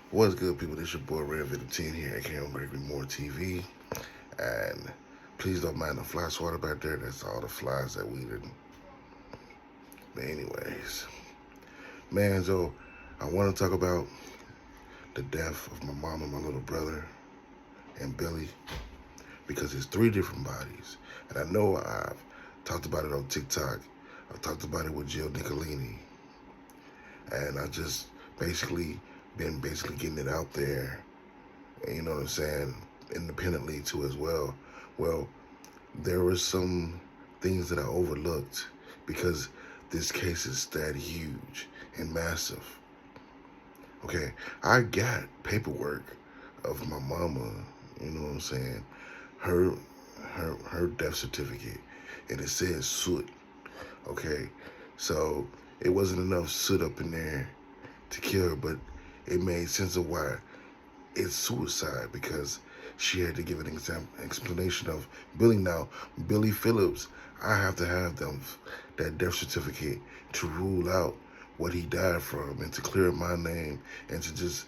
What's good, people? This your boy Red Video 10 here at Cam Gregory Moore TV. And please don't mind the fly swatter back there. That's all the flies that we didn't. But anyways, man, so I want to talk about the death of my mom and my little brother and Billy, because it's three different bodies. And I know I've talked about it on TikTok. I've talked about it with Jill Nicolini. And I just basically been getting it out there, you know what I'm saying, independently too as well. Well, there were some things that I overlooked because this case is that huge and massive. Okay, I got paperwork of my mama, you know what I'm saying, her death certificate, and it says soot. Okay, so it wasn't enough soot up in there to kill her, but it made sense of why it's suicide, because she had to give an explanation of Billy. Now, Billy Phillips, I have to have that death certificate to rule out what he died from and to clear my name and to just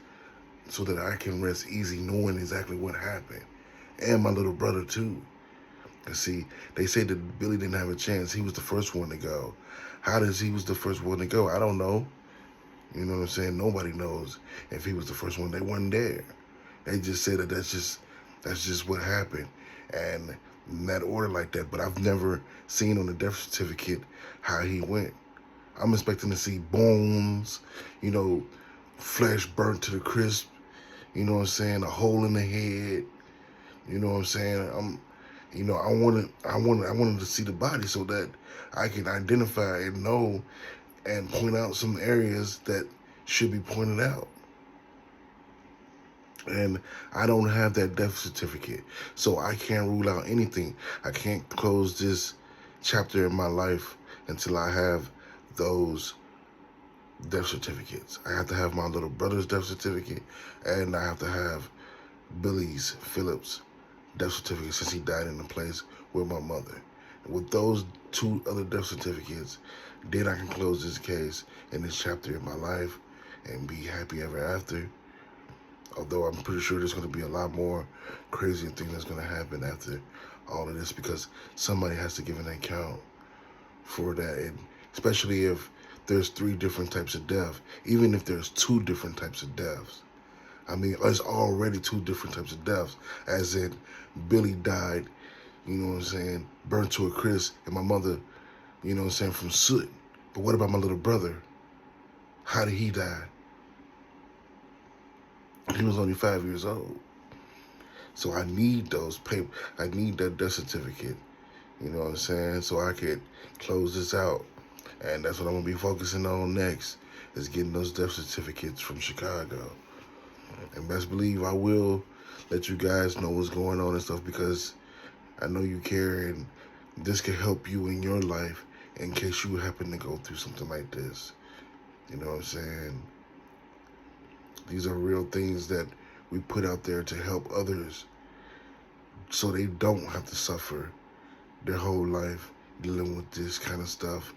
so that I can rest easy knowing exactly what happened. And my little brother too. Cause see, they say that Billy didn't have a chance. He was the first one to go. How does he was the first one to go? I don't know. You know what I'm saying? Nobody knows if he was the first one. They weren't there. They just said that that's just what happened. And in that order like that. But I've never seen on the death certificate how he went. I'm expecting to see bones, you know, flesh burnt to the crisp, you know what I'm saying, a hole in the head, you know what I'm saying? I wanted to see the body so that I can identify and know and point out some areas that should be pointed out. And I don't have that death certificate, so I can't rule out anything. I can't close this chapter in my life until I have those death certificates. I have to have my little brother's death certificate, and I have to have Billy's Phillips death certificate, since he died in the place with my mother. With those two other death certificates, then I can close this case in this chapter in my life and be happy ever after. Although I'm pretty sure there's going to be a lot more crazy things that's going to happen after all of this, because somebody has to give an account for that. And especially if there's three different types of death, even if there's two different types of deaths. I mean, there's already two different types of deaths, as in Billy died, you know what I'm saying, burnt to a crisp, and my mother, you know what I'm saying, from soot. But what about my little brother? How did he die? He was only 5 years old. So I need those papers. I need that death certificate, you know what I'm saying, so I could close this out. And that's what I'm going to be focusing on next, is getting those death certificates from Chicago. And best believe I will let you guys know what's going on and stuff, because I know you care, and this can help you in your life in case you happen to go through something like this. You know what I'm saying? These are real things that we put out there to help others so they don't have to suffer their whole life dealing with this kind of stuff,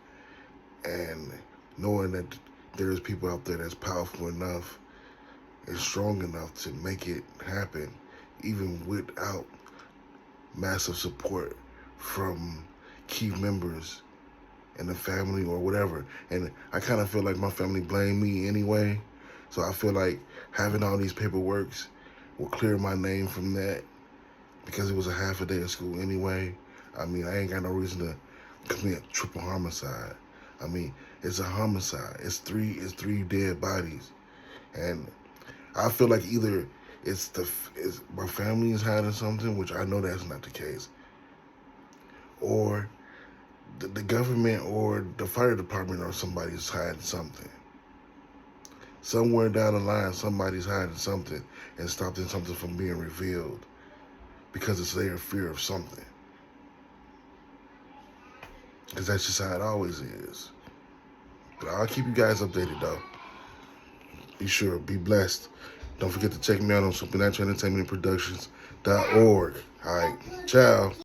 and knowing that there's people out there that's powerful enough and strong enough to make it happen, even without massive support from key members in the family or whatever. And I kind of feel like my family blamed me anyway, so I feel like having all these paperworks will clear my name from that, because it was a half a day of school anyway. I mean, I ain't got no reason to commit triple homicide. I mean, it's a homicide. It's three dead bodies. And I feel like either my family is hiding something, which I know that's not the case, or the government or the fire department or somebody's hiding something. Somewhere down the line, somebody's hiding something and stopping something from being revealed because it's their fear of something. Because that's just how it always is. But I'll keep you guys updated, though. Be sure, be blessed. Don't forget to check me out on SupernaturalEntertainmentProductions.org. All right, ciao.